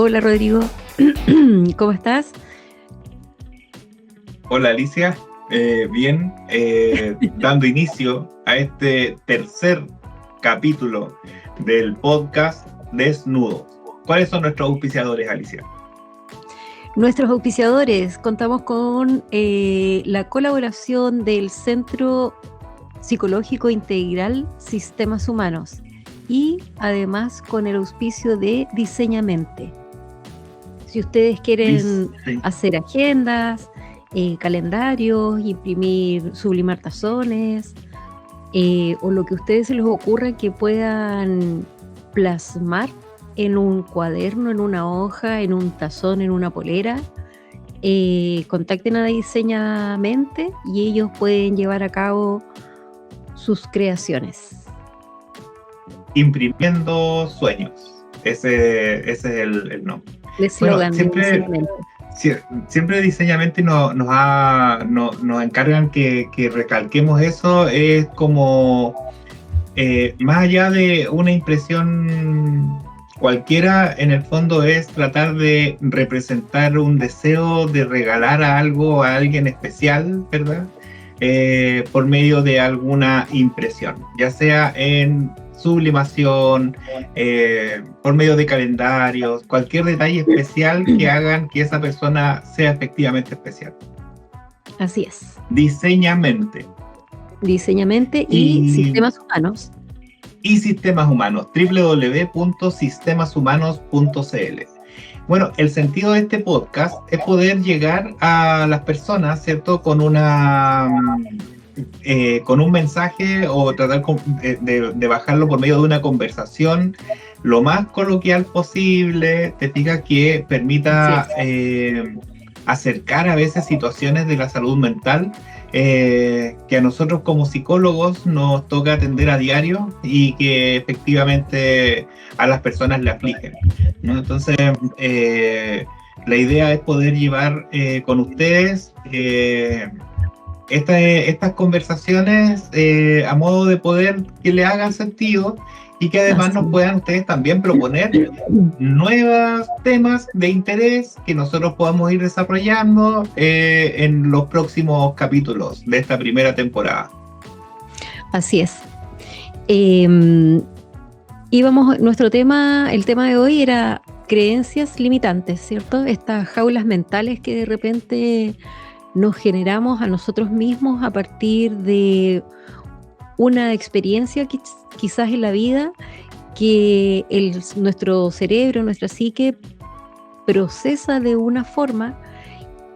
Hola Rodrigo, ¿cómo estás? Hola Alicia, bien, dando inicio a este tercer capítulo del podcast Desnudos. ¿Cuáles son nuestros auspiciadores, Alicia? Nuestros auspiciadores, contamos con la colaboración del Centro Psicológico Integral Sistemas Humanos y además con el auspicio de Diseñamente. Si ustedes quieren hacer agendas, calendarios, imprimir, sublimar tazones, o lo que a ustedes se les ocurra que puedan plasmar en un cuaderno, en una hoja, en un tazón, en una polera, contacten a Diseñamente y ellos pueden llevar a cabo sus creaciones. Imprimiendo sueños, ese es el nombre. El eslogan de Diseñamente. Siempre Diseñamente nos encargan que recalquemos eso. Es como, más allá de una impresión cualquiera, en el fondo es tratar de representar un deseo de regalar algo a alguien especial, ¿verdad? Por medio de alguna impresión, ya sea en sublimación, por medio de calendarios, cualquier detalle especial que hagan que esa persona sea efectivamente especial. Así es. Diseñamente y Sistemas Humanos. Y Sistemas Humanos, www.sistemashumanos.cl. Bueno, el sentido de este podcast es poder llegar a las personas, ¿cierto? Con un mensaje, o tratar de bajarlo por medio de una conversación lo más coloquial posible, te fijas, que permita acercar a veces situaciones de la salud mental que a nosotros como psicólogos nos toca atender a diario y que efectivamente a las personas le afligen, ¿no? Entonces, la idea es poder llevar con ustedes estas conversaciones a modo de poder que le hagan sentido y que además nos puedan ustedes también proponer nuevos temas de interés que nosotros podamos ir desarrollando en los próximos capítulos de esta primera temporada. Así es. El tema de hoy era creencias limitantes, ¿cierto? Estas jaulas mentales que de repente nos generamos a nosotros mismos a partir de una experiencia quizás en la vida que nuestro cerebro, nuestra psique procesa de una forma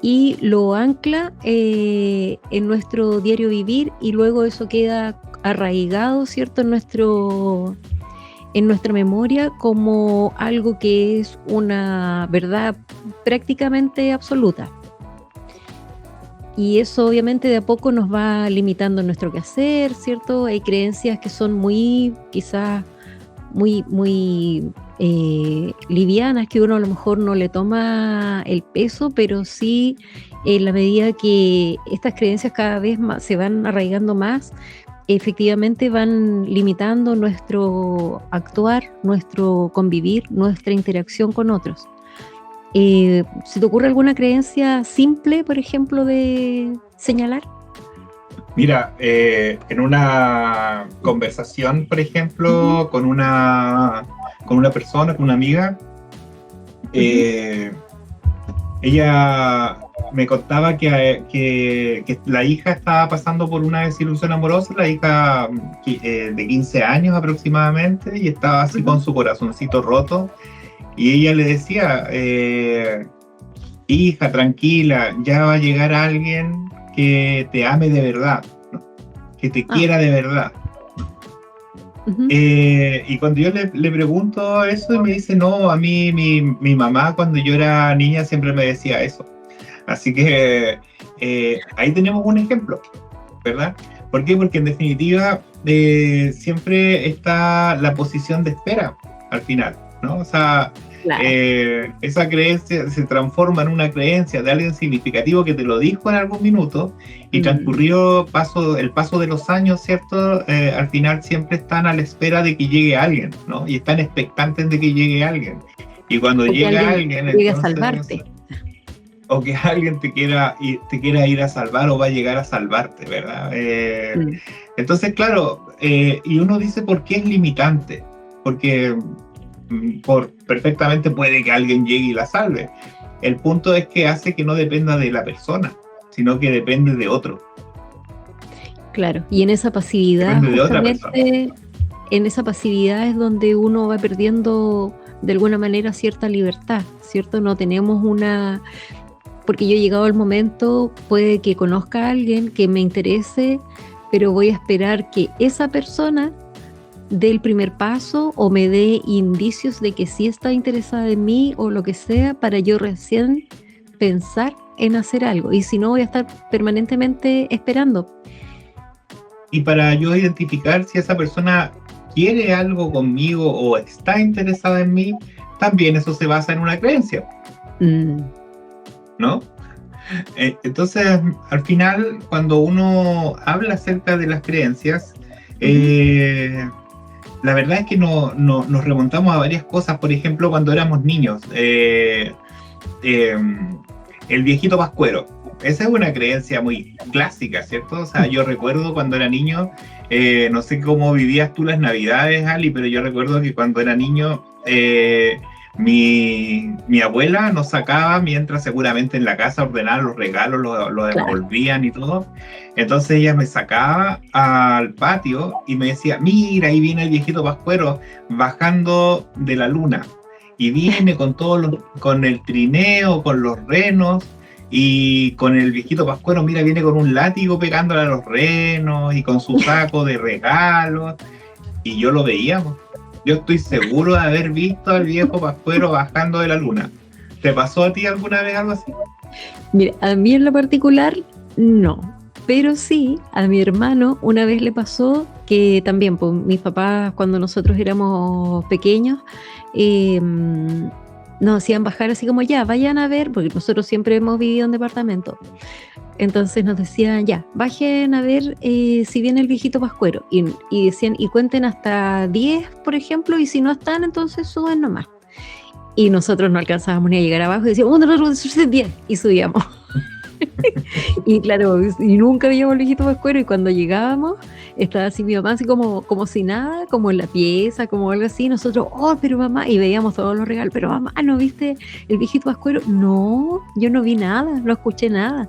y lo ancla en nuestro diario vivir, y luego eso queda arraigado, ¿cierto?, en nuestra memoria como algo que es una verdad prácticamente absoluta. Y eso obviamente de a poco nos va limitando nuestro quehacer, ¿cierto? Hay creencias que son quizás muy livianas, que uno a lo mejor no le toma el peso, pero sí, en la medida que estas creencias cada vez más se van arraigando más, efectivamente van limitando nuestro actuar, nuestro convivir, nuestra interacción con otros. ¿Se te ocurre alguna creencia simple, por ejemplo, de señalar? Mira, en una conversación, por ejemplo, con una persona, con una amiga, ella me contaba que la hija estaba pasando por una desilusión amorosa, la hija de 15 años aproximadamente, y estaba así con su corazoncito roto. Y ella le decía, hija, tranquila, ya va a llegar alguien que te ame de verdad, ¿no? Que te quiera de verdad. Y cuando yo le pregunto eso, me dice, no, a mí mi mamá cuando yo era niña siempre me decía eso. Así que ahí tenemos un ejemplo, ¿verdad? ¿Por qué? Porque en definitiva siempre está la posición de espera al final, ¿no? O sea, claro, esa creencia se transforma en una creencia de alguien significativo que te lo dijo en algún minuto, y transcurrió el paso de los años, ¿cierto? Al final siempre están a la espera de que llegue alguien, ¿no? Y están expectantes de que llegue alguien. Y cuando O que llega alguien alguien, llegue a entonces, salvarte. o que alguien te quiera ir a salvar o va a llegar a salvarte, ¿verdad? Mm, Entonces, claro, y uno dice por qué es limitante, porque perfectamente puede que alguien llegue y la salve. El punto es que hace que no dependa de la persona, sino que depende de otro, claro, y en esa pasividad, depende de otra persona. justamente, en esa pasividad es donde uno va perdiendo de alguna manera cierta libertad, ¿cierto? No tenemos una, porque yo he llegado al momento, puede que conozca a alguien que me interese, pero voy a esperar que esa persona dé el primer paso o me dé indicios de que sí está interesada en mí o lo que sea para yo recién pensar en hacer algo. Y si no, voy a estar permanentemente esperando. Y para yo identificar si esa persona quiere algo conmigo o está interesada en mí, también eso se basa en una creencia, Mm, ¿no? Entonces, al final, cuando uno habla acerca de las creencias, ujú, la verdad es que nos remontamos a varias cosas. Por ejemplo, cuando éramos niños, eh, el viejito pascuero. Esa es una creencia muy clásica, ¿cierto? O sea, yo recuerdo cuando era niño, no sé cómo vivías tú las Navidades, Ali, pero yo recuerdo que cuando era niño, mi abuela nos sacaba mientras seguramente en la casa ordenaban los regalos, lo claro. envolvían y todo. Entonces ella me sacaba al patio y me decía, mira, ahí viene el viejito pascuero bajando de la luna. Y viene con con el trineo, con los renos y con el viejito pascuero, mira, viene con un látigo pegándole a los renos y con su saco de regalos. Y yo lo veía, po. Yo estoy seguro de haber visto al viejo pascuero bajando de la luna. ¿Te pasó a ti alguna vez algo así? Mira, a mí en lo particular, no. Pero sí, a mi hermano una vez le pasó que también, pues mis papás cuando nosotros éramos pequeños, eh, nos hacían bajar así como ya, vayan a ver, porque nosotros siempre hemos vivido en departamento. Entonces nos decían, ya, bajen a ver si viene el viejito pascuero. Y decían, y cuenten hasta 10 por ejemplo, y si no están, entonces suben nomás. Y nosotros no alcanzábamos ni a llegar abajo y decíamos, 1, 2, 3, 10, y subíamos. Y claro, y nunca veíamos el viejito pascuero, y cuando llegábamos, estaba así mi mamá, así como si nada, como en la pieza, como algo así. Nosotros, oh, pero mamá, y veíamos todos los regalos, pero mamá, ¿no viste el viejito pascuero? No, yo no vi nada, no escuché nada.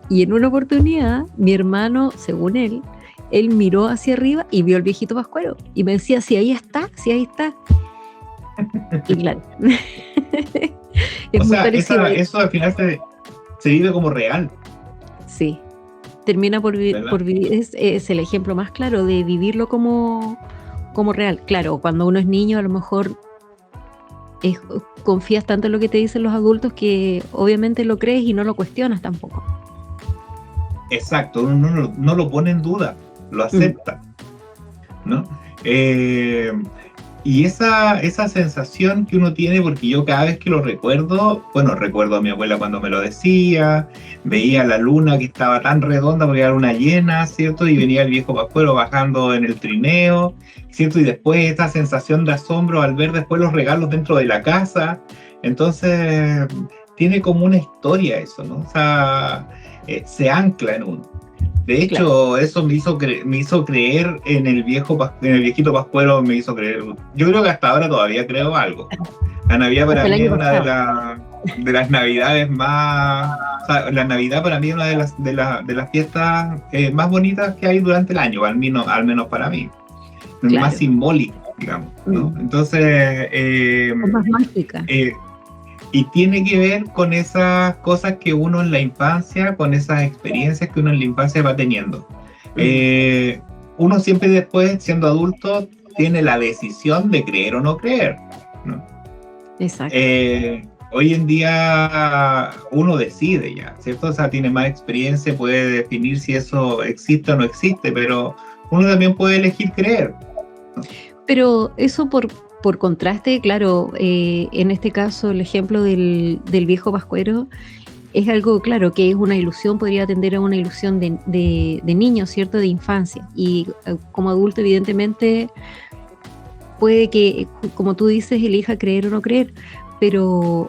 Y en una oportunidad, mi hermano, según él miró hacia arriba y vio al viejito pascuero. Y me decía, si ahí está, si ahí está. Y claro, es O muy sea, parecido. eso al final se vive como real, Sí, termina ¿verdad? por vivir, es el ejemplo más claro de vivirlo como real. Claro, cuando uno es niño, a lo mejor es- confías tanto en lo que te dicen los adultos que obviamente lo crees y no lo cuestionas tampoco. Exacto, uno no lo pone en duda, lo Mm, acepta, ¿no? Eh, y esa sensación que uno tiene, porque yo cada vez que lo recuerdo, bueno, recuerdo a mi abuela cuando me lo decía, veía la luna que estaba tan redonda porque era luna llena, ¿cierto? Y venía el viejo pascuero bajando en el trineo, ¿cierto? Y después esta sensación de asombro al ver después los regalos dentro de la casa. Entonces, tiene como una historia eso, ¿no? O sea, se ancla en uno. De claro, hecho, eso me hizo creer en en el viejito pascuero, me hizo creer. Yo creo que hasta ahora todavía creo algo. La Navidad para hasta el mí año es una pasado. de las Navidades más. O sea, la Navidad para mí es una de las fiestas más bonitas que hay durante el año, al menos para mí. Más Claro, simbólica, digamos, ¿no? mm, Entonces, es más mágica. eh, y tiene que ver con esas cosas que uno en la infancia, con esas experiencias que uno en la infancia va teniendo. Mm, Eh, Uno siempre después, siendo adulto, tiene la decisión de creer o no creer, ¿no? exacto. Hoy en día uno decide ya, ¿cierto? O sea, tiene más experiencia, puede definir si eso existe o no existe, pero uno también puede elegir creer, ¿no? Pero eso por contraste, claro, en este caso el ejemplo del viejo pascuero es algo, claro, que es una ilusión, podría tender a una ilusión de niño, ¿cierto? De infancia. Y como adulto, evidentemente, puede que, como tú dices, elija creer o no creer, pero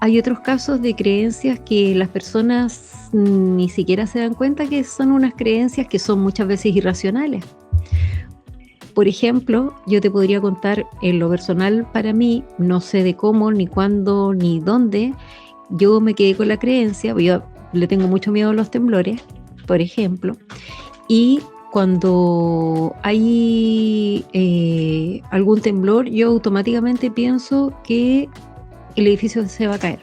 hay otros casos de creencias que las personas ni siquiera se dan cuenta que son unas creencias que son muchas veces irracionales. Por ejemplo, yo te podría contar en lo personal para mí, no sé de cómo, ni cuándo, ni dónde, yo me quedé con la creencia, yo le tengo mucho miedo a los temblores, por ejemplo, y cuando hay algún temblor, yo automáticamente pienso que el edificio se va a caer.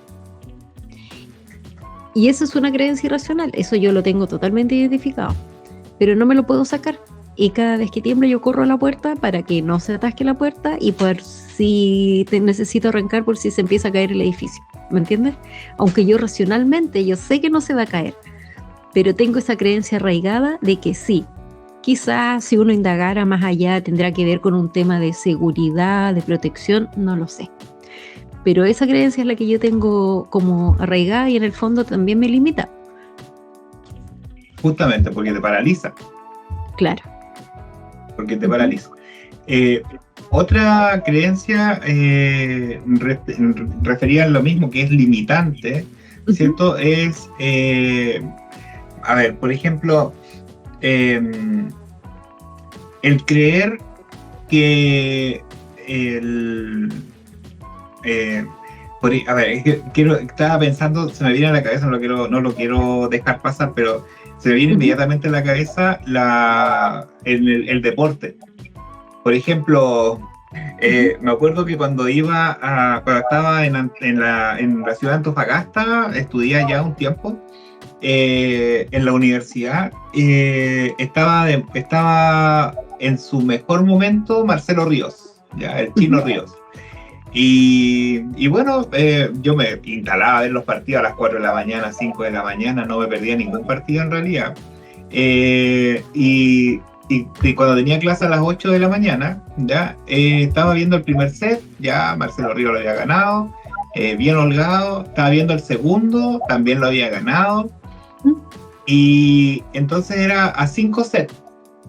Y eso es una creencia irracional, eso yo lo tengo totalmente identificado, pero no me lo puedo sacar. Y cada vez que tiembla yo corro a la puerta para que no se atasque la puerta y por si necesito arrancar por si se empieza a caer el edificio, ¿me entiendes? Aunque yo racionalmente yo sé que no se va a caer, pero tengo esa creencia arraigada de que sí. Quizás si uno indagara más allá tendrá que ver con un tema de seguridad, de protección, no lo sé. Pero esa creencia es la que yo tengo como arraigada y en el fondo también me limita. Justamente porque te paraliza. Claro. Porque te paraliza. Otra creencia referida a lo mismo, que es limitante, ¿cierto? Es, a ver, por ejemplo, el creer que a ver, es que estaba pensando, se me viene a la cabeza, no lo quiero dejar pasar, pero se me viene inmediatamente a la cabeza el deporte. Por ejemplo, me acuerdo que cuando estaba en la ciudad de Antofagasta, estudié ya un tiempo, en la universidad, estaba en su mejor momento Marcelo Ríos, ya, el Chino Ríos. Y bueno, yo me instalaba a ver los partidos a las 4 de la mañana, 5 de la mañana, no me perdía ningún partido en realidad. Y cuando tenía clase a las 8 de la mañana, ya estaba viendo el primer set, ya Marcelo Ríos lo había ganado, bien holgado, estaba viendo el segundo, también lo había ganado, y entonces era a 5 sets,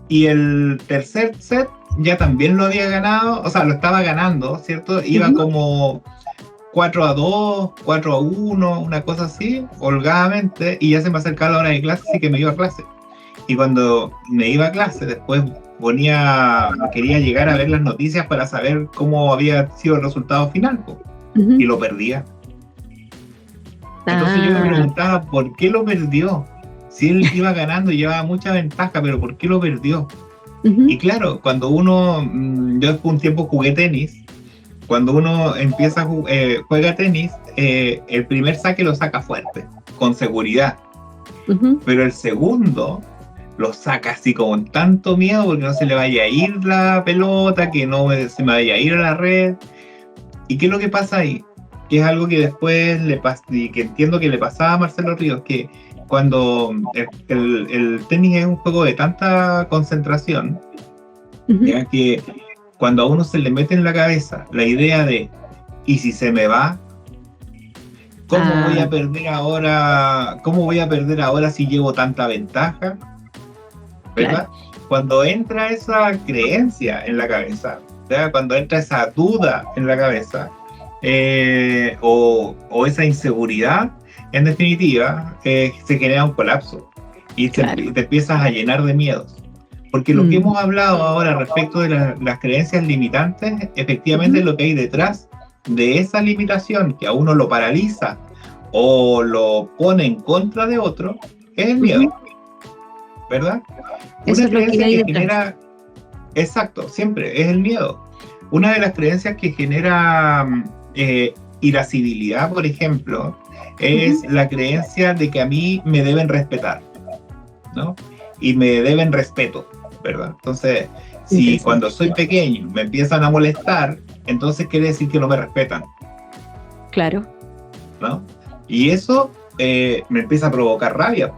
y el tercer set ya también lo había ganado, o sea, lo estaba ganando, ¿cierto? Iba como 4-2, 4-1, una cosa así, holgadamente, y ya se me acercaba la hora de clase, así que me iba a clase. Y cuando me iba a clase, después quería llegar a ver las noticias para saber cómo había sido el resultado final, y lo perdía. Entonces yo me preguntaba, ¿por qué lo perdió? Si él iba ganando y llevaba mucha ventaja, pero ¿por qué lo perdió? Y claro, cuando yo después un tiempo jugué tenis, cuando uno empieza juega tenis, el primer saque lo saca fuerte, con seguridad, pero el segundo lo saca así con tanto miedo porque no se le vaya a ir la pelota, que no se me vaya a ir a la red. ¿Y qué es lo que pasa ahí? Que es algo que después y que entiendo que le pasaba a Marcelo Ríos, que cuando el tenis es un juego de tanta concentración, ya que cuando a uno se le mete en la cabeza la idea de ¿y si se me va? ¿Cómo voy a perder ahora? ¿Cómo voy a perder ahora si llevo tanta ventaja? ¿Verdad? Claro. Cuando entra esa creencia en la cabeza, ¿verdad? Cuando entra esa duda en la cabeza, o esa inseguridad, en definitiva, se genera un colapso y te empiezas a llenar de miedos. Porque lo que hemos hablado ahora respecto de las creencias limitantes, efectivamente lo que hay detrás de esa limitación que a uno lo paraliza o lo pone en contra de otro, es el miedo, ¿verdad? Una creencia que genera... Exacto, siempre, es el miedo. Una de las creencias que genera irascibilidad, por ejemplo, es la creencia de que a mí me deben respetar, ¿no? Y me deben respeto, ¿verdad? Entonces, si cuando soy pequeño me empiezan a molestar, entonces quiere decir que no me respetan. Claro. ¿No? Y eso me empieza a provocar rabia.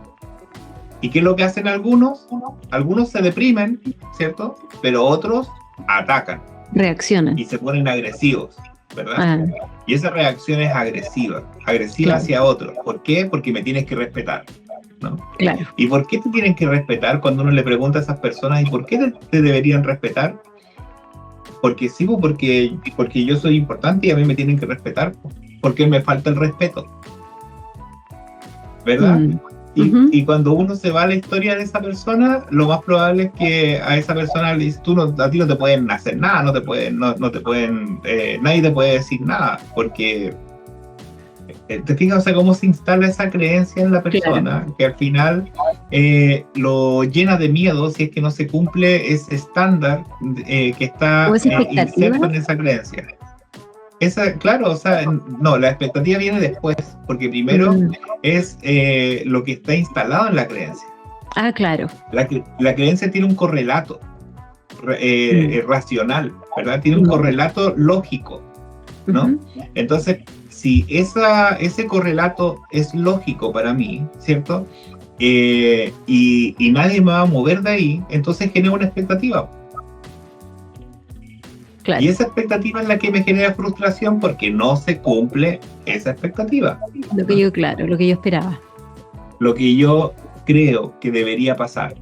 ¿Y qué es lo que hacen algunos? Algunos se deprimen, ¿cierto? Pero otros atacan. Reaccionan. Y se ponen agresivos, ¿verdad? Y esa reacción es agresiva claro. Hacia otros. ¿Por qué? Porque me tienes que respetar, ¿no? Claro. ¿Y por qué te tienen que respetar? Cuando uno le pregunta a esas personas, ¿y por qué te deberían respetar? porque sí, pues, porque yo soy importante y a mí me tienen que respetar, pues, porque me falta el respeto, ¿verdad? Y cuando uno se va a la historia de esa persona, lo más probable es que a esa persona le dice, a ti no te pueden hacer nada, no te pueden, nadie te puede decir nada, porque te fijas, o sea, cómo se instala esa creencia en la persona, claro, que al final lo llena de miedo si es que no se cumple ese estándar que está inserto en esa creencia. Claro, o sea, no, la expectativa viene después, porque primero es lo que está instalado en la creencia. Ah, claro. La creencia tiene un correlato racional, ¿verdad? Tiene un correlato lógico, ¿no? Entonces, si ese correlato es lógico para mí, ¿cierto? Y nadie me va a mover de ahí, entonces genera una expectativa. Claro. Y esa expectativa es la que me genera frustración porque no se cumple esa expectativa. Lo que yo esperaba. Lo que yo creo que debería pasar.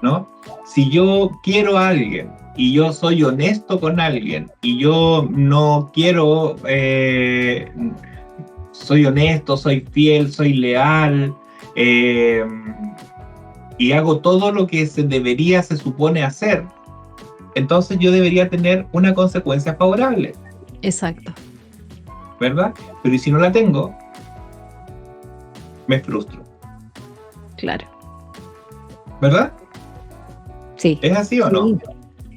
¿No? Si yo quiero a alguien y yo soy honesto con alguien y yo no quiero, soy honesto, soy fiel, soy leal, y hago todo lo que se supone hacer, entonces yo debería tener una consecuencia favorable. Exacto. ¿Verdad? Pero ¿y si no la tengo? Me frustro. Claro. ¿Verdad? Sí. ¿Es así o no?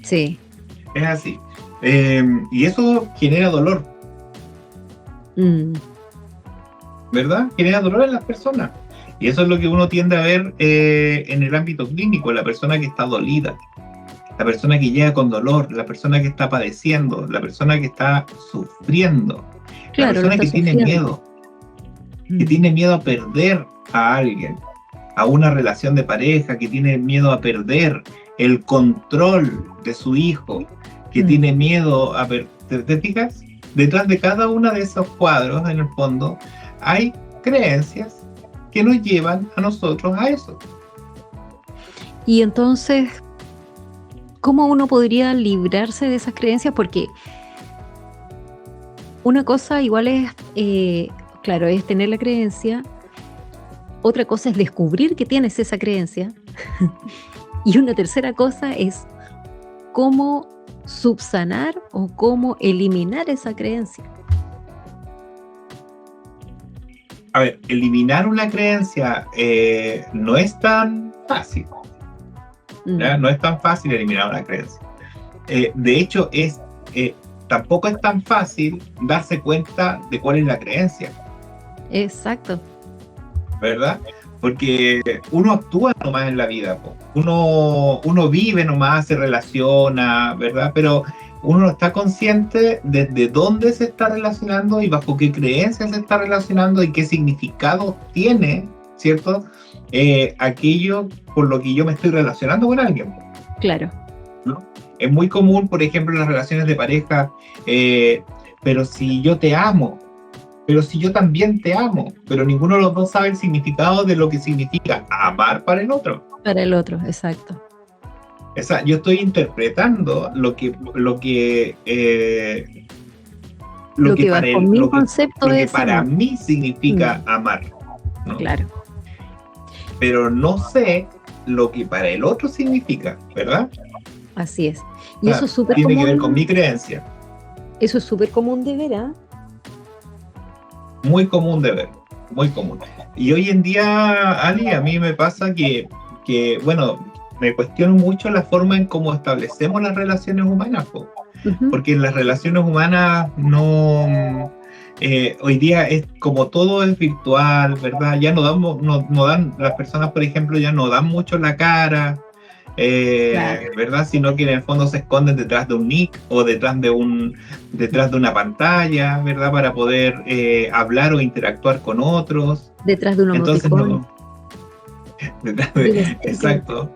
Sí. Es así. Y eso genera dolor. ¿Verdad? Genera dolor en las personas. Y eso es lo que uno tiende a ver en el ámbito clínico, la persona que está dolida, la persona que llega con dolor, la persona que está padeciendo, la persona que está sufriendo, claro, la persona que tiene miedo, que tiene miedo a perder a alguien, a una relación de pareja, que tiene miedo a perder el control de su hijo, que tiene miedo a perder. ¿Te fijas? Detrás de cada uno de esos cuadros, en el fondo, hay creencias que nos llevan a nosotros a eso. Y entonces, ¿cómo uno podría librarse de esas creencias? Porque una cosa igual es, claro, es tener la creencia. Otra cosa es descubrir que tienes esa creencia. Y una tercera cosa es cómo subsanar o cómo eliminar esa creencia. A ver, eliminar una creencia no es tan fácil. No es tan fácil eliminar una creencia. De hecho, tampoco es tan fácil darse cuenta de cuál es la creencia. Exacto. ¿Verdad? Porque uno actúa nomás en la vida, uno vive nomás, se relaciona, ¿verdad? Pero uno no está consciente desde dónde se está relacionando y bajo qué creencias se está relacionando y qué significado tiene, ¿cierto? Aquello por lo que yo me estoy relacionando con alguien. Claro. ¿No? Es muy común, por ejemplo, en las relaciones de pareja, pero si yo te amo, pero si yo también te amo, pero ninguno de los dos sabe el significado de lo que significa amar para el otro. Para el otro, exacto. Yo estoy interpretando lo que para mí significa amar, ¿no? Claro. Pero no sé lo que para el otro significa, ¿verdad? Así es. Y eso es súper común. Tiene que ver con común. mi creencia. Eso es súper común de ver, ¿eh? Muy común de ver, muy común. Y hoy en día, Ali, a mí me pasa que bueno, me cuestiono mucho la forma en cómo establecemos las relaciones humanas, porque en las relaciones humanas no... hoy día es como todo es virtual, ¿verdad? Ya no dan, las personas, por ejemplo, ya no dan mucho la cara, claro, ¿verdad? Sino que en el fondo se esconden detrás de un nick o detrás de una pantalla, ¿verdad? Para poder hablar o interactuar con otros. Detrás de un emoticón. Exacto.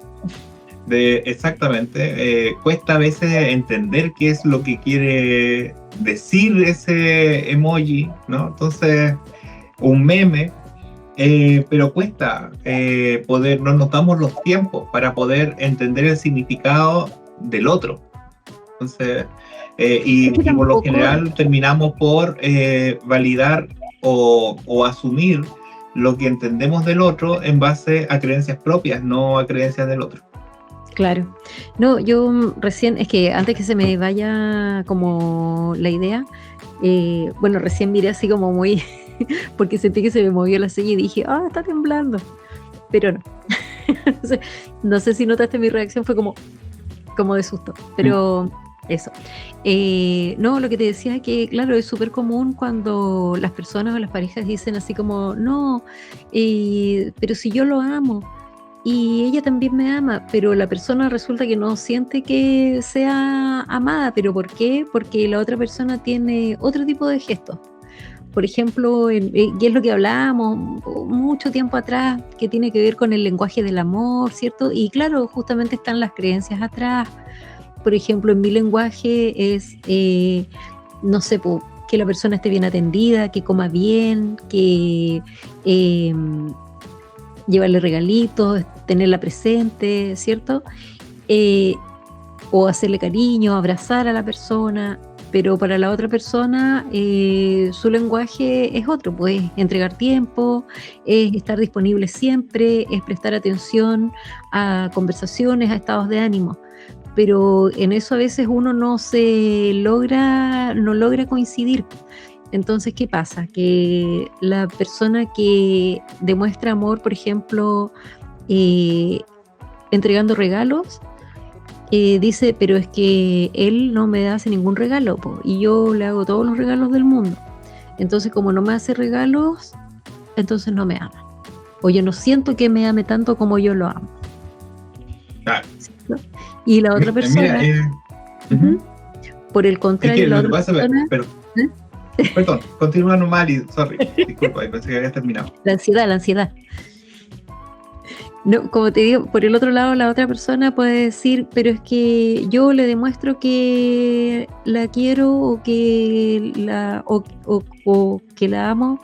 Exactamente. Cuesta a veces entender qué es lo que quiere decir ese emoji, ¿no? Entonces, un meme. Pero cuesta no nos damos los tiempos para poder entender el significado del otro, Entonces, Es que y por lo tampoco, general terminamos por validar o asumir lo que entendemos del otro en base a creencias propias, no a creencias del otro. claro. No, yo recién, es que antes que se me vaya como la idea, bueno, recién miré así como muy, porque sentí que se me movió la silla y dije, ah, está temblando, pero no. No sé si notaste mi reacción, fue como de susto, pero eso. No, lo que te decía es que, claro, es súper común cuando las personas o las parejas dicen así como, no, pero si yo lo amo y ella también me ama, pero la persona resulta que no siente que sea amada, pero ¿por qué? Porque la otra persona tiene otro tipo de gestos. Por ejemplo, y es lo que hablábamos mucho tiempo atrás, que tiene que ver con el lenguaje del amor, ¿cierto? Y claro, justamente están las creencias atrás. Por ejemplo, en mi lenguaje es, no sé, que la persona esté bien atendida, que coma bien, que eh, llevarle regalitos, tenerla presente, ¿cierto? Eh, o hacerle cariño, abrazar a la persona, pero para la otra persona su lenguaje es otro, pues entregar tiempo, es estar disponible siempre, es prestar atención a conversaciones, a estados de ánimo. Pero en eso a veces uno no logra coincidir. Entonces, ¿qué pasa? Que la persona que demuestra amor, por ejemplo, eh, entregando regalos, dice, pero es que él no me hace ningún regalo, po, y yo le hago todos los regalos del mundo. Entonces, como no me hace regalos, entonces no me ama. O yo no siento que me ame tanto como yo lo amo. Claro. ¿Cierto? Y la otra persona, Mira, ujú, por el es contrario, que la lo que otra pasa, persona, pero, ¿eh? perdón, continúa normal y, sorry, disculpa, pensé que habías terminado. La ansiedad. No, como te digo, por el otro lado, la otra persona puede decir, pero es que yo le demuestro que la quiero o que la amo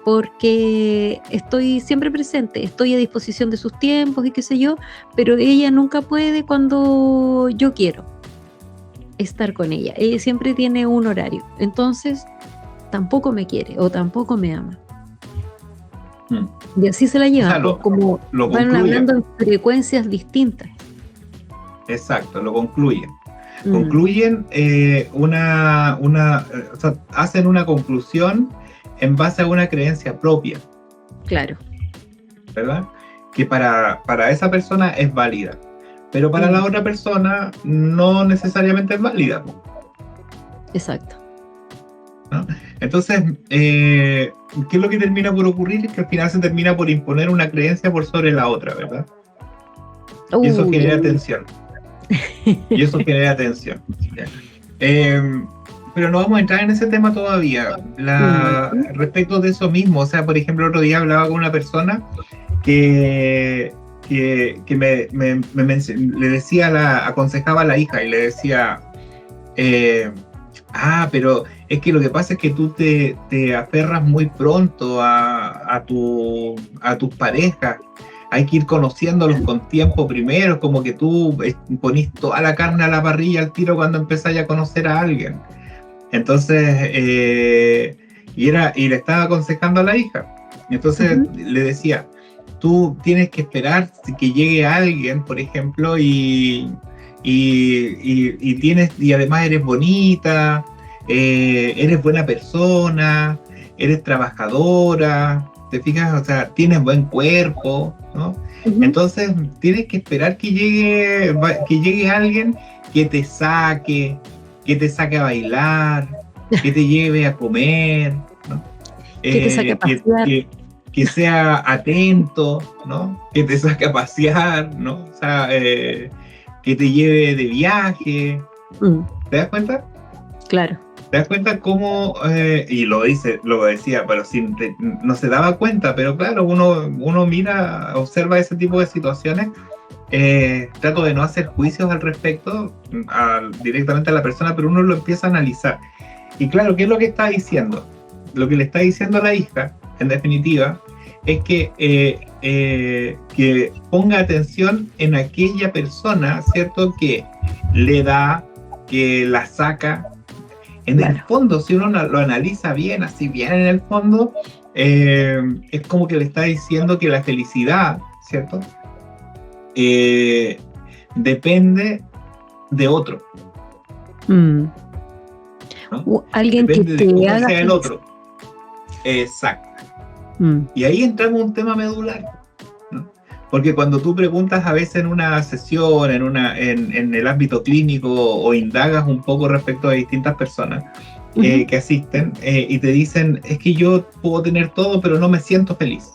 porque estoy siempre presente, estoy a disposición de sus tiempos y qué sé yo, pero ella nunca puede cuando yo quiero estar con ella. Ella siempre tiene un horario, entonces tampoco me quiere o tampoco me ama. Mm. Y así se la O sea, llevan, pues como lo van concluyen. hablando en frecuencias distintas. Exacto, lo concluyen. Mm, Concluyen o sea, hacen una conclusión en base a una creencia propia, claro. ¿verdad? Que para esa persona es válida, pero para Mm, la otra persona no necesariamente es válida, exacto. ¿no? Entonces, ¿qué es lo que termina por ocurrir? Es que al final se termina por imponer una creencia por sobre la otra, ¿verdad? Y eso Uy, genera uy. tensión. Y eso genera tensión. ¿Ya? Eh, pero no vamos a entrar en ese tema todavía. Mm, Respecto de eso mismo, o sea, por ejemplo, el otro día hablaba con una persona que, le decía, aconsejaba a la hija y le decía, eh, pero es que lo que pasa es que tú te aferras muy pronto a tus parejas. Hay que ir conociéndolos con tiempo primero, como que tú ponís toda la carne a la parrilla al tiro cuando empezás a conocer a alguien. Entonces, y le estaba aconsejando a la hija. Entonces ujú, le decía, tú tienes que esperar que llegue alguien, por ejemplo, y además eres bonita, eres buena persona, eres trabajadora, ¿te fijas? O sea, tienes buen cuerpo, ¿no? ujú. Entonces tienes que esperar que llegue alguien que que te saque a bailar, que te lleve a comer, ¿no? Que te saque a Eh, que, pasear. que, que sea atento, ¿no? Que te saque a pasear, ¿no? O sea, que te lleve de viaje. Mm, ¿Te das cuenta? claro. ¿Te das cuenta cómo, y lo decía, pero no se daba cuenta, pero claro, uno mira, observa ese tipo de situaciones, trato de no hacer juicios al respecto, directamente a la persona, pero uno lo empieza a analizar. Y claro, ¿qué es lo que está diciendo? Lo que le está diciendo a la hija, en definitiva, es que ponga atención en aquella persona, ¿cierto? Que le da, que la saca. En Claro. el fondo, si uno lo analiza bien, así bien en el fondo, es como que le está diciendo que la felicidad, ¿cierto? Depende de otro, Mm. ¿no? Alguien que Depende de te cómo haga sea el feliz. otro. Exacto. Mm. Y ahí entramos a un tema medular, ¿no? Porque cuando tú preguntas a veces en una sesión, en el ámbito clínico, o indagas un poco respecto a distintas personas Ujú. que asisten, y te dicen, es que yo puedo tener todo, pero no me siento feliz,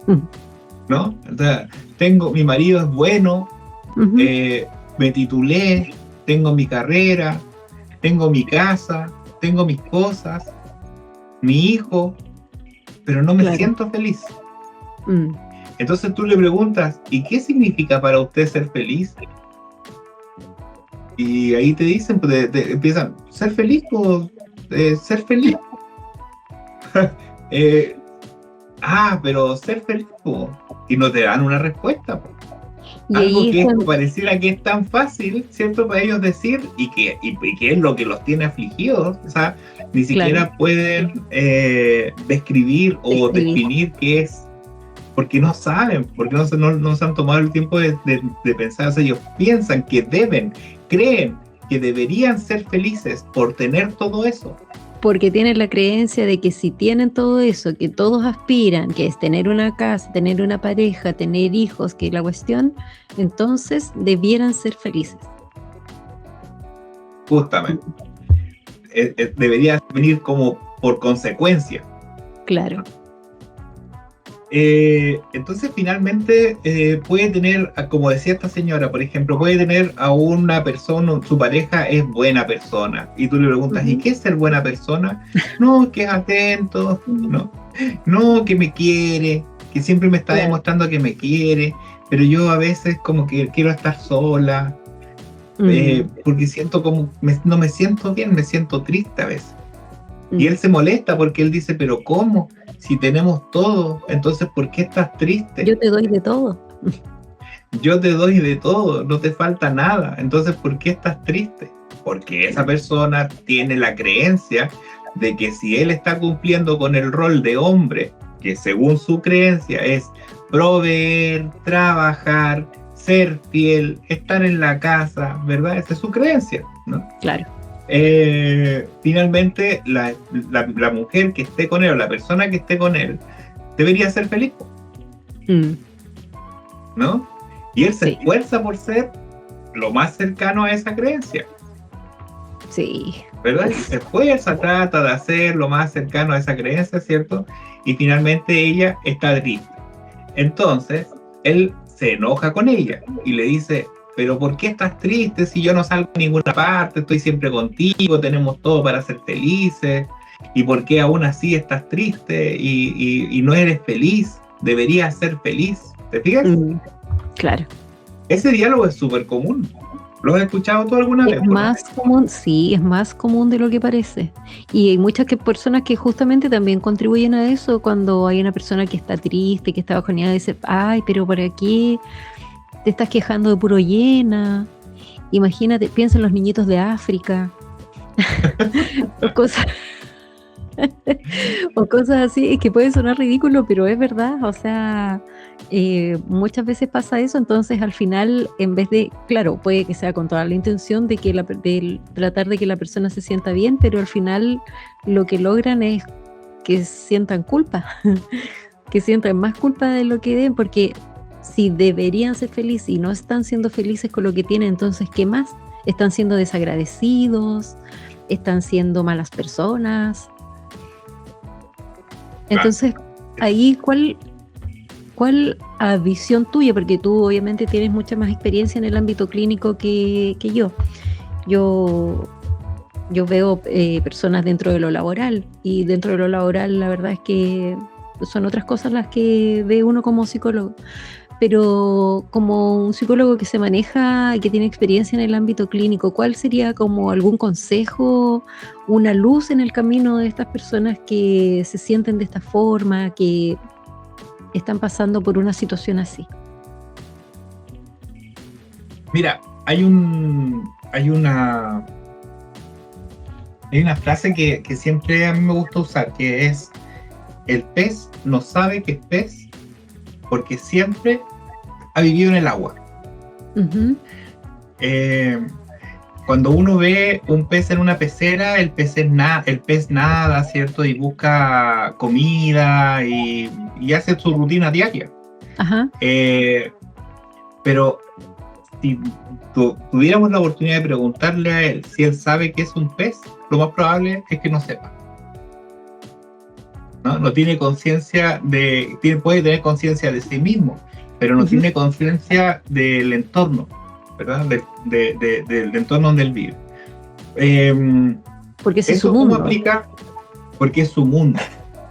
Mm. ¿no? O sea, mi marido es bueno, Ujú. me titulé, tengo mi carrera, tengo mi casa, tengo mis cosas, mi hijo, pero no me Claro. siento feliz. Mm. Entonces tú le preguntas, ¿y qué significa para usted ser feliz? Y ahí te dicen, pues, empiezan, ser feliz, pues, ser feliz. Eh, pero ser feliz, pues. Y no te dan una respuesta, pues. Y Algo ahí que están, pareciera que es tan fácil, ¿cierto? Para ellos decir, y que es lo que los tiene afligidos. O sea, ni claro, siquiera pueden describir o escribir. definir qué es, porque no saben, porque no se han tomado el tiempo de pensar. O sea, ellos piensan que creen que deberían ser felices por tener todo eso. Porque tienen la creencia de que si tienen todo eso, que todos aspiran, que es tener una casa, tener una pareja, tener hijos, que es la cuestión, entonces debieran ser felices. Justamente. Debería venir como por consecuencia. Claro. Entonces finalmente puede tener, como decía esta señora, por ejemplo, puede tener a una persona, su pareja es buena persona, y tú le preguntas, ¿y Ujú. qué es ser buena persona? No, que es atento, no, que me quiere, que siempre me está Claro. demostrando que me quiere, pero yo a veces como que quiero estar sola, Mm. porque siento como, no me siento bien, me siento triste a veces. Y Mm. él se molesta porque él dice, pero ¿cómo? Si tenemos todo, entonces ¿por qué estás triste? Yo te doy de todo. Yo te doy de todo, no te falta nada, entonces ¿por qué estás triste? Porque esa Claro. persona tiene la creencia de que si él está cumpliendo con el rol de hombre, que según su creencia es proveer, trabajar, ser fiel, estar en la casa, ¿verdad? Esa es su creencia, ¿no? Claro. Finalmente la mujer que esté con él, o la persona que esté con él, debería ser feliz, Mm. ¿no? Y él se Sí, esfuerza por ser lo más cercano a esa creencia, sí. ¿verdad? Uf. Se esfuerza, trata de hacer lo más cercano a esa creencia, ¿cierto? Y finalmente ella está triste. Entonces, él se enoja con ella y le dice, pero ¿por qué estás triste si yo no salgo a ninguna parte? Estoy siempre contigo, tenemos todo para ser felices. ¿Y por qué aún así estás triste y no eres feliz? Deberías ser feliz. ¿Te fijas? Mm. Claro. Ese diálogo es súper común. ¿Lo has escuchado tú alguna Es vez, o no? más común, sí, es más común de lo que parece. Y hay muchas personas que justamente también contribuyen a eso cuando hay una persona que está triste, que está bajoneada y dice, ay, pero ¿para qué te estás quejando de puro llena? Imagínate, piensa en los niñitos de África, o cosas, o cosas así, que puede sonar ridículo, pero es verdad, o sea, muchas veces pasa eso, entonces al final, en vez de, claro, puede que sea con toda la intención de que de tratar de que la persona se sienta bien, pero al final lo que logran es que sientan culpa, que sientan más culpa de lo que deben, porque si deberían ser felices y no están siendo felices con lo que tienen, entonces, ¿qué más? Están siendo desagradecidos, están siendo malas personas. Claro. Entonces, ahí, ¿cuál a visión tuya? Porque tú obviamente tienes mucha más experiencia en el ámbito clínico que yo. Yo, yo veo personas dentro de lo laboral y dentro de lo laboral la verdad es que son otras cosas las que ve uno como psicólogo. Pero como un psicólogo que se maneja y que tiene experiencia en el ámbito clínico, ¿cuál sería como algún consejo, una luz en el camino de estas personas que se sienten de esta forma, que están pasando por una situación así? Mira, hay un hay una, hay una frase que siempre a mí me gusta usar, que es: el pez no sabe que es pez porque siempre ha vivido en el agua. Ujú. Cuando uno ve un pez en una pecera, el pez nada, ¿cierto? Y busca comida y hace su rutina diaria. Ajá. Pero si tuviéramos la oportunidad de preguntarle a él si él sabe que es un pez, lo más probable es que no sepa. No tiene conciencia puede tener conciencia de sí mismo, pero no Ujú. tiene conciencia del entorno, ¿verdad? Del entorno donde él vive. Porque ese es su ¿Eso cómo mundo. aplica? Porque es su mundo,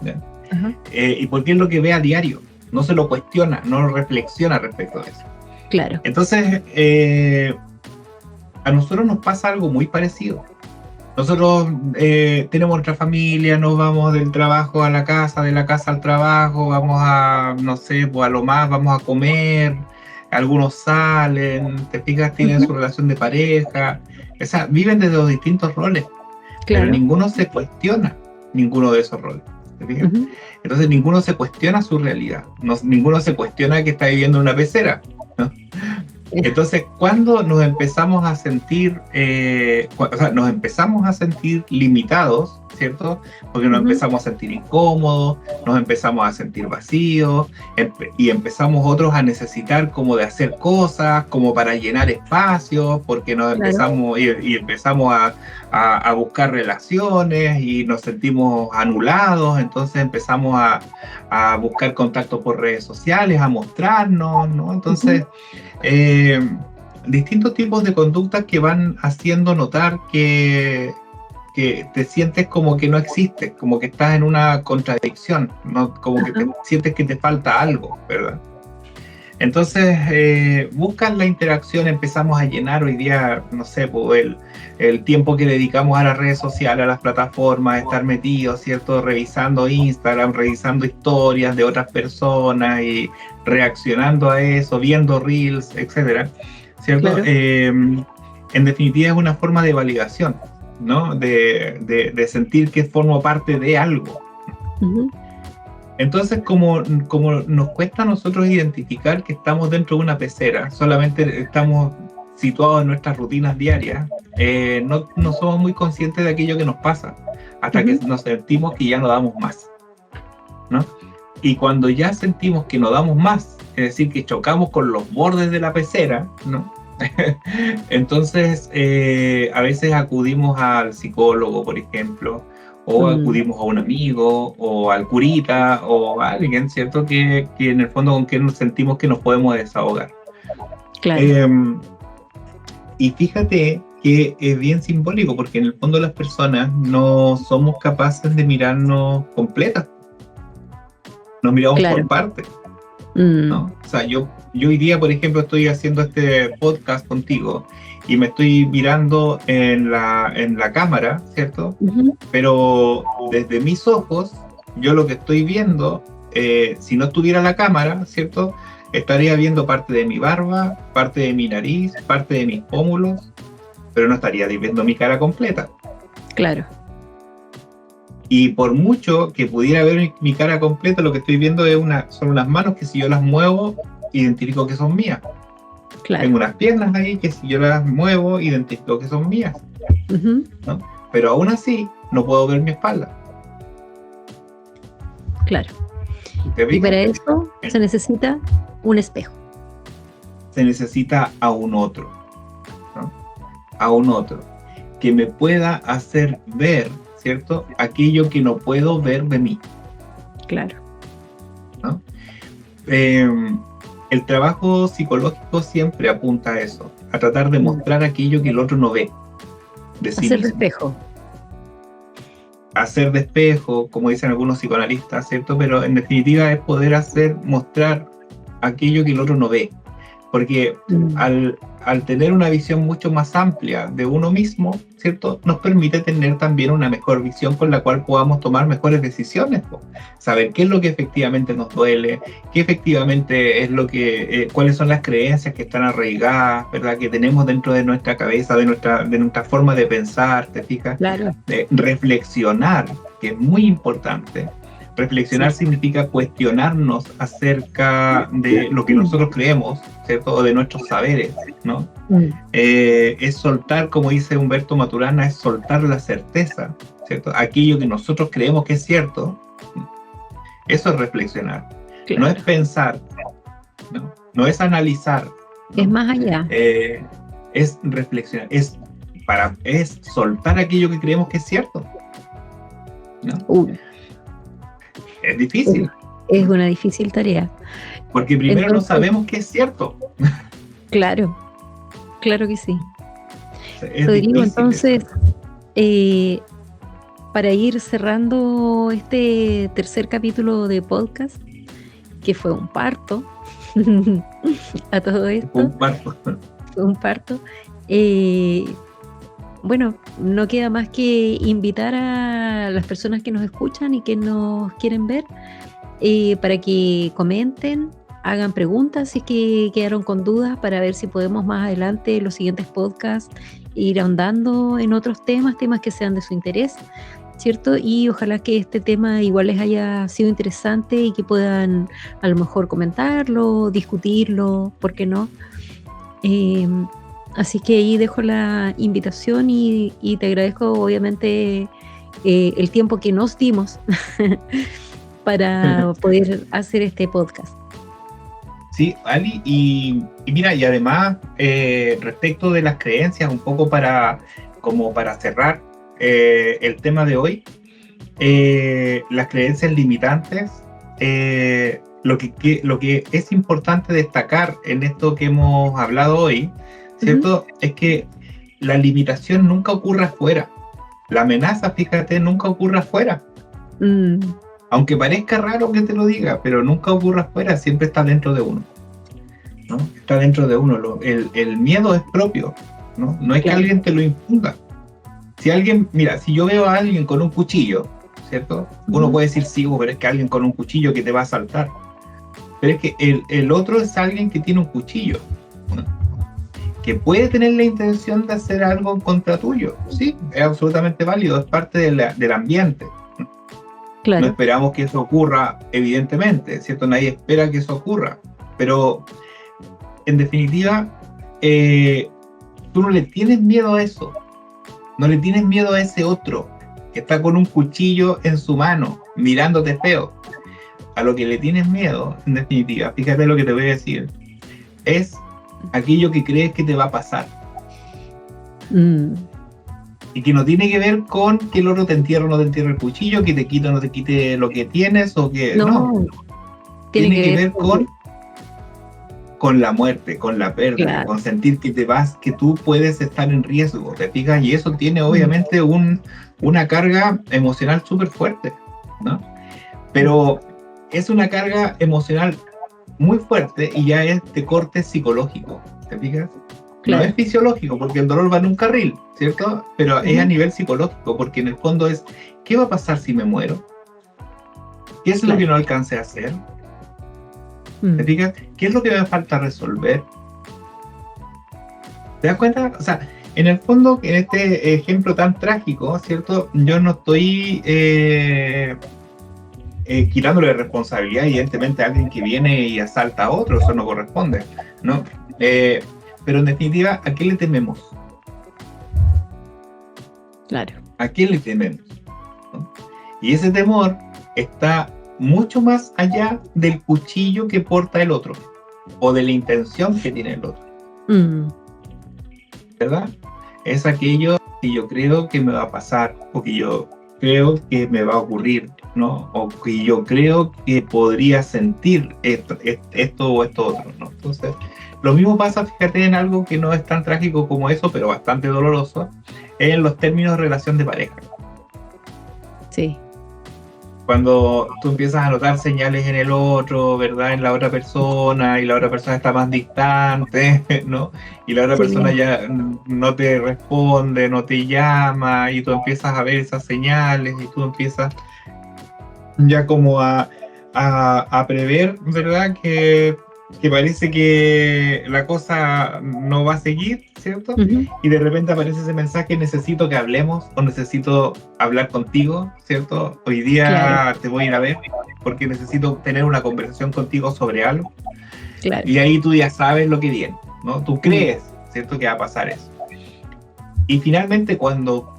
¿ya? Ajá. Y porque es lo que ve a diario, no se lo cuestiona, no reflexiona respecto a eso. Claro. Entonces, a nosotros nos pasa algo muy parecido. Nosotros tenemos nuestra familia, nos vamos del trabajo a la casa, de la casa al trabajo, vamos a, no sé, pues a lo más vamos a comer, algunos salen, te fijas, tienen su Ujú. relación de pareja, o sea, viven desde los distintos roles, pero Claro. ninguno se cuestiona ninguno de esos roles, ¿te fijas? Ujú. Entonces ninguno se cuestiona su realidad, ninguno se cuestiona que está viviendo en una pecera, ¿no? Entonces, cuando nos empezamos a sentir, nos empezamos a sentir limitados, ¿cierto? Porque nos Ujú. empezamos a sentir incómodos, nos empezamos a sentir vacíos, y empezamos otros a necesitar como de hacer cosas, como para llenar espacios, porque nos Claro. empezamos y empezamos a buscar relaciones y nos sentimos anulados, entonces empezamos a buscar contacto por redes sociales, a mostrarnos, ¿no? Entonces, Ujú. distintos tipos de conductas que van haciendo notar que te sientes como que no existes, como que estás en una contradicción, ¿no? Como que Ajá. te sientes que te falta algo, ¿verdad? Entonces, buscan la interacción, empezamos a llenar hoy día, no sé, pues el tiempo que dedicamos a las redes sociales, a las plataformas, a estar metidos, ¿cierto? Revisando Instagram, revisando historias de otras personas y reaccionando a eso, viendo reels, etcétera, ¿cierto? Claro. En definitiva es una forma de validación, ¿no? De sentir que formo parte de algo. Ujú. Entonces, como nos cuesta a nosotros identificar que estamos dentro de una pecera, solamente estamos situados en nuestras rutinas diarias, no somos muy conscientes de aquello que nos pasa, hasta que Ujú. nos sentimos que ya no damos más, ¿no? Y cuando ya sentimos que no damos más, es decir, que chocamos con los bordes de la pecera, ¿no? Entonces, a veces acudimos al psicólogo, por ejemplo, o Mm. acudimos a un amigo, o al curita, o a alguien, ¿cierto? Que en el fondo con quien nos sentimos que nos podemos desahogar. Claro. Eh, y fíjate que es bien simbólico, porque en el fondo las personas no somos capaces de mirarnos completas, nos miramos Claro. por partes, Mm. ¿no? O sea, yo hoy día, por ejemplo, estoy haciendo este podcast contigo y me estoy mirando en la cámara, ¿cierto? Ujú. Pero desde mis ojos, yo lo que estoy viendo, si no estuviera la cámara, ¿cierto? Estaría viendo parte de mi barba, parte de mi nariz, parte de mis pómulos, pero no estaría viendo mi cara completa. Claro. Y por mucho que pudiera ver mi cara completa, lo que estoy viendo son unas manos que si yo las muevo, identifico que son mías. Claro. Tengo unas piernas ahí que si yo las muevo, identifico que son mías, Ujú. ¿no? Pero aún así, no puedo ver mi espalda. Claro. ¿Te Y fijas? para eso se necesita un espejo. Se necesita a un otro, ¿no? A un otro que me pueda hacer ver, ¿cierto? Aquello que no puedo ver de mí, Claro. ¿no? El trabajo psicológico siempre apunta a eso, a tratar de mostrar aquello que el otro no ve de sí Hacer de mismo. espejo. Hacer de espejo, como dicen algunos psicoanalistas, ¿cierto? Pero en definitiva es poder mostrar aquello que el otro no ve. Porque al tener una visión mucho más amplia de uno mismo, ¿cierto? Nos permite tener también una mejor visión con la cual podamos tomar mejores decisiones, ¿no? Saber qué es lo que efectivamente nos duele, qué efectivamente es lo que, cuáles son las creencias que están arraigadas, ¿verdad? Que tenemos dentro de nuestra cabeza, de nuestra forma de pensar, ¿te fijas? Claro. Reflexionar, que es muy importante. Reflexionar significa cuestionarnos acerca de lo que nosotros creemos, ¿cierto? O de nuestros saberes, ¿no? Es soltar, como dice Humberto Maturana, es soltar la certeza, ¿cierto? Aquello que nosotros creemos que es cierto, eso es reflexionar. Claro. No es pensar, no es analizar, ¿no? Es más allá. Es reflexionar, es soltar aquello que creemos que es cierto, ¿no? Es difícil. Es una difícil tarea. Porque primero no sabemos que es cierto. Claro, claro que sí. Rodrigo, entonces, para ir cerrando este tercer capítulo de podcast, que fue un parto, a todo esto. Fue un parto. Bueno, no queda más que invitar a las personas que nos escuchan y que nos quieren ver para que comenten, hagan preguntas si es que quedaron con dudas, para ver si podemos más adelante en los siguientes podcasts ir ahondando en otros temas que sean de su interés, ¿cierto? Y ojalá que este tema igual les haya sido interesante y que puedan a lo mejor comentarlo, discutirlo, ¿por qué no? Así que ahí dejo la invitación y te agradezco obviamente el tiempo que nos dimos para poder hacer este podcast. Sí, Ali, y mira, y además respecto de las creencias, un poco para cerrar el tema de hoy, las creencias limitantes, lo que es importante destacar en esto que hemos hablado hoy, ¿cierto? Es que la limitación nunca ocurre afuera. La amenaza, fíjate, nunca ocurre afuera. Aunque parezca raro que te lo diga, pero nunca ocurre afuera, siempre está dentro de uno, ¿no? Está dentro de uno. El miedo es propio, ¿no? No es que alguien te lo imponga. Si yo veo a alguien con un cuchillo, ¿cierto? Uno puede decir, sí, pero es que alguien con un cuchillo que te va a asaltar. Pero es que el otro es alguien que tiene un cuchillo, ¿no? Que puede tener la intención de hacer algo en contra tuyo. Sí, es absolutamente válido, es parte del ambiente. Claro. No esperamos que eso ocurra, evidentemente, ¿cierto? Nadie espera que eso ocurra. Pero, en definitiva, tú no le tienes miedo a eso. No le tienes miedo a ese otro que está con un cuchillo en su mano, mirándote feo. A lo que le tienes miedo, en definitiva, fíjate lo que te voy a decir, es aquello que crees que te va a pasar. Y que no tiene que ver con que el otro te entierre o no te entierre el cuchillo, que te quite o no te quite lo que tienes, o que no. Tiene que ver con la muerte, con la pérdida, claro. Con sentir que te vas, que tú puedes estar en riesgo, ¿te fijas? Y eso tiene obviamente una carga emocional súper fuerte, ¿no? Pero es una carga emocional muy fuerte y ya es de corte psicológico, ¿te fijas? Claro. No es fisiológico, porque el dolor va en un carril, ¿cierto? Pero es a nivel psicológico, porque en el fondo es, ¿qué va a pasar si me muero? ¿Qué es lo que no alcancé a hacer? ¿Te fijas? ¿Qué es lo que me falta resolver? ¿Te das cuenta? O sea, en el fondo, en este ejemplo tan trágico, ¿cierto? Yo no estoy quitándole responsabilidad, evidentemente, a alguien que viene y asalta a otro, eso no corresponde, ¿no? Pero en definitiva, ¿a qué le tememos? Claro. ¿A qué le tememos? ¿No? Y ese temor está mucho más allá del cuchillo que porta el otro, o de la intención que tiene el otro. ¿Verdad? Es aquello que yo creo que me va a pasar, o que yo creo que me va a ocurrir, ¿no? O que yo creo que podría sentir esto o esto otro, ¿no? Entonces, lo mismo pasa, fíjate, en algo que no es tan trágico como eso, pero bastante doloroso, en los términos de relación de pareja. Sí. cuando tú empiezas a notar señales en el otro, ¿verdad? En la otra persona, y la otra persona está más distante, ¿no? Y la otra Sí, persona ya no te responde, no te llama, y tú empiezas a ver esas señales, y tú empiezas ya como a prever, ¿verdad? Que parece que la cosa no va a seguir, ¿cierto? ujú, Y de repente aparece ese mensaje, necesito que hablemos o necesito hablar contigo, ¿cierto? Hoy claro, día te voy a ir a ver porque necesito tener una conversación contigo sobre algo. claro. Y ahí tú ya sabes lo que viene, ¿no? Tú Mm, crees, ¿cierto? Que va a pasar eso. Y finalmente cuando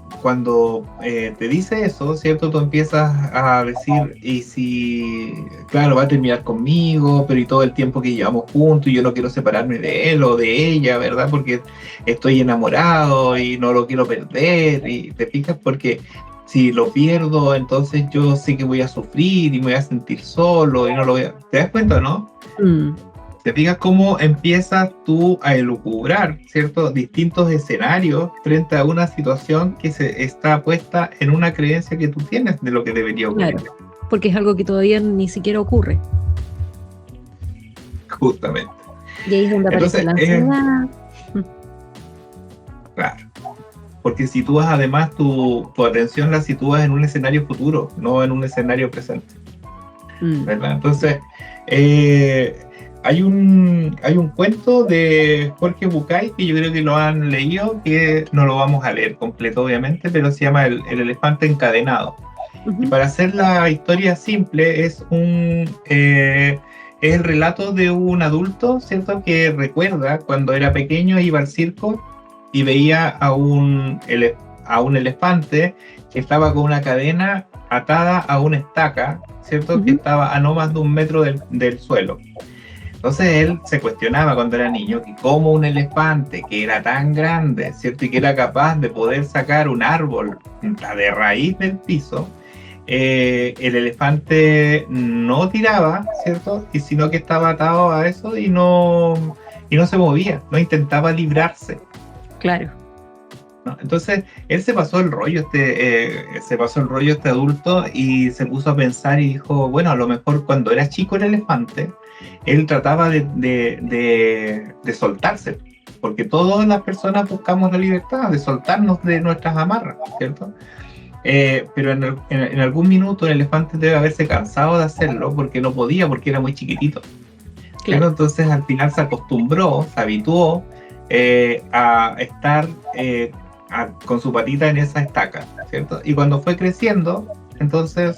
te dice eso, ¿cierto? Tú empiezas a decir, y si, claro, va a terminar conmigo, pero y todo el tiempo que llevamos juntos, y yo no quiero separarme de él o de ella, ¿verdad? Porque estoy enamorado y no lo quiero perder, y te fijas porque si lo pierdo, entonces yo sé que voy a sufrir y me voy a sentir solo y no lo voy a... ¿Te das cuenta, no? mm, Te fijas cómo empiezas tú a elucubrar, ¿cierto? Distintos escenarios frente a una situación que se está puesta en una creencia que tú tienes de lo que debería ocurrir, claro, porque es algo que todavía ni siquiera ocurre. justamente. Y ahí es donde aparece Entonces, la ansiedad. Mm, claro, porque sitúas además tu atención la sitúas en un escenario futuro, no en un escenario presente, mm, ¿verdad? Entonces, eh, hay un cuento de Jorge Bucay que yo creo que lo han leído, que no lo vamos a leer completo obviamente, pero se llama El elefante encadenado. Y ujú, para hacer la historia simple, es el relato de un adulto, ¿cierto? Que recuerda cuando era pequeño, iba al circo y veía a un elefante que estaba con una cadena atada a una estaca, ¿cierto? Que ujú, estaba a no más de 1 metro del suelo. Entonces él se cuestionaba cuando era niño que cómo un elefante que era tan grande, ¿cierto? Y que era capaz de poder sacar un árbol de raíz del piso, el elefante no tiraba, ¿cierto? Y sino que estaba atado a eso y no se movía, no intentaba librarse, claro. ¿no? Entonces él se pasó el rollo este adulto y se puso a pensar y dijo, bueno, a lo mejor cuando era chico el elefante, él trataba de soltarse, porque todas las personas buscamos la libertad de soltarnos de nuestras amarras, ¿cierto? Pero en algún minuto el elefante debe haberse cansado de hacerlo porque no podía, porque era muy chiquitito, ¿cierto? Claro. Entonces al final se acostumbró, se habituó a estar con su patita en esa estaca, ¿cierto? Y cuando fue creciendo, entonces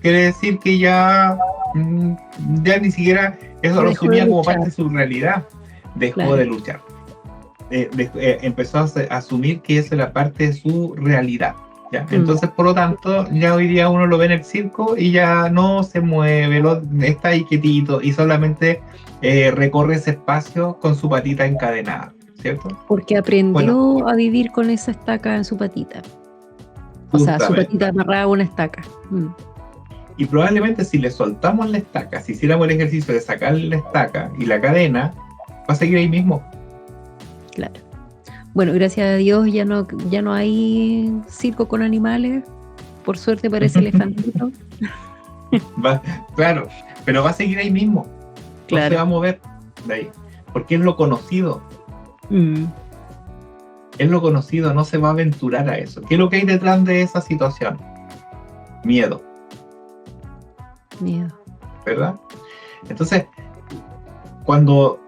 quiere decir que ya ni siquiera eso lo Dejó de asumía como luchar, parte de su realidad, dejó claro. de luchar. Empezó a asumir que eso era parte de su realidad. ¿Ya? Mm, Entonces, por lo tanto, ya hoy día uno lo ve en el circo y ya no se mueve, está ahí quietito y solamente recorre ese espacio con su patita encadenada, ¿cierto? porque Bueno, aprendió a vivir con esa estaca en su patita. O sea, su justamente. patita amarrada a una estaca. Mm, Y probablemente si le soltamos la estaca, si hiciéramos el ejercicio de sacarle la estaca y la cadena, va a seguir ahí mismo. claro. Bueno, gracias a Dios ya no hay circo con animales. Por suerte para ese elefantito. Va, claro, pero va a seguir ahí mismo. No se Claro. va a mover de ahí. Porque es lo conocido. Mm, Es lo conocido, no se va a aventurar a eso. ¿Qué es lo que hay detrás de esa situación? Miedo, miedo. ¿verdad? Entonces, cuando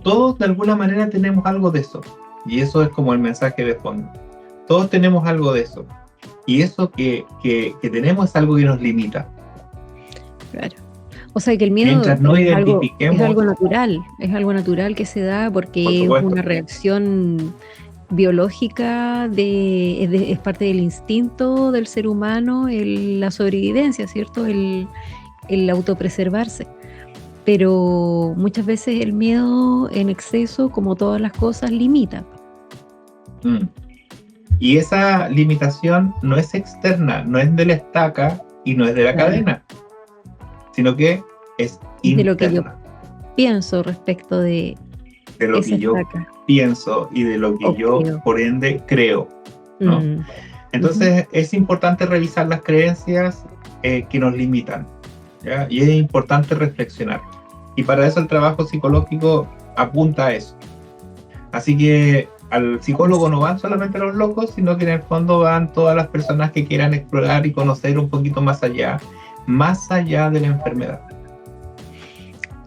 todos de alguna manera tenemos algo de eso, y eso es como el mensaje de fondo, todos tenemos algo de eso, y eso que tenemos es algo que nos limita. Claro. O sea que el miedo Mientras no es identifiquemos, es algo natural que se da por porque es supuesto, una reacción biológica, es parte del instinto del ser humano, la sobrevivencia, ¿cierto? El autopreservarse. Pero muchas veces el miedo en exceso, como todas las cosas, limita. mm, y esa limitación no es externa, no es de la estaca y no es de la Claro. cadena, sino que es Es de lo que yo interna, pienso respecto de de lo esa que yo estaca pienso y de lo que o yo, creo. por ende, creo, ¿no? Mm, ujú, Entonces es importante revisar las creencias que nos limitan, ¿ya? Y es importante reflexionar. Y para eso el trabajo psicológico apunta a eso. Así que al psicólogo no van solamente los locos, sino que en el fondo van todas las personas que quieran explorar y conocer un poquito más allá de la enfermedad.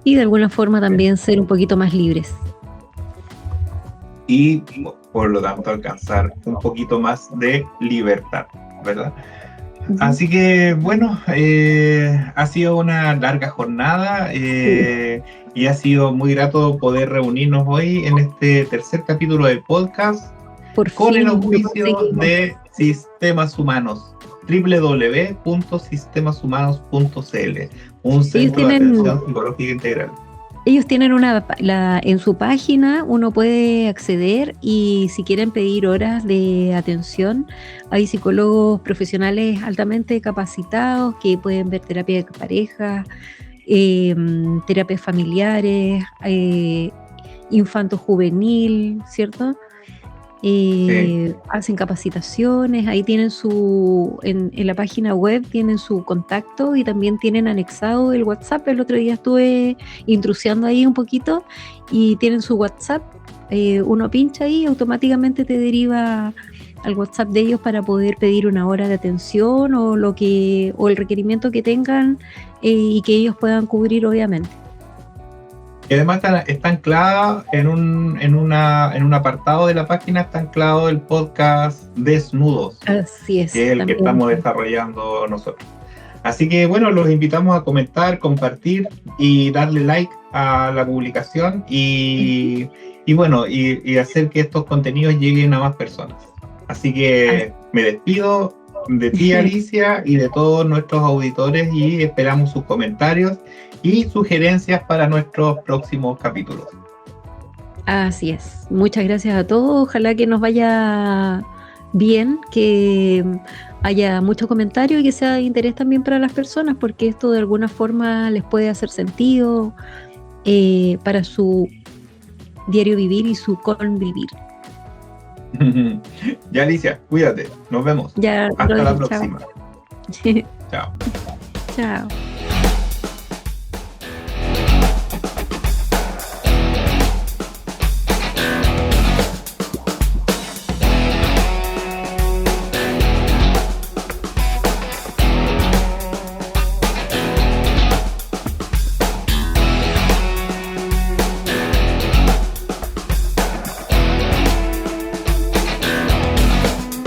Y de alguna forma también ser un poquito más libres. Y por lo tanto alcanzar un poquito más de libertad, ¿verdad? Así que bueno, ha sido una larga jornada y ha sido muy grato poder reunirnos hoy en este tercer capítulo del podcast Por con fin el lo auspicio conseguimos. de Sistemas Humanos, www.sistemashumanos.cl, un centro de atención psicológica integral. Ellos tienen en su página uno puede acceder y si quieren pedir horas de atención, hay psicólogos profesionales altamente capacitados que pueden ver terapia de pareja, terapias familiares, infanto-juvenil, ¿cierto? Sí. Hacen capacitaciones, ahí tienen en la página web tienen su contacto y también tienen anexado el WhatsApp. El otro día estuve intrusiando ahí un poquito y tienen su WhatsApp, uno pincha ahí y automáticamente te deriva al WhatsApp de ellos para poder pedir una hora de atención o el requerimiento que tengan y que ellos puedan cubrir obviamente. Y además está anclada en un apartado de la página, está anclado el podcast Desnudos. Así es. Que es el que estamos desarrollando nosotros. Así que bueno, los invitamos a comentar, compartir y darle like a la publicación y bueno, y hacer que estos contenidos lleguen a más personas. Así que me despido de ti, Alicia, y de todos nuestros auditores y esperamos sus comentarios y sugerencias para nuestros próximos capítulos. Así es. Muchas gracias a todos. Ojalá que nos vaya bien, que haya mucho comentario y que sea de interés también para las personas, porque esto de alguna forma les puede hacer sentido para su diario vivir y su convivir. Ya, Alicia, cuídate. Nos vemos. Ya, hasta la próxima. Chao. Chao. Chao.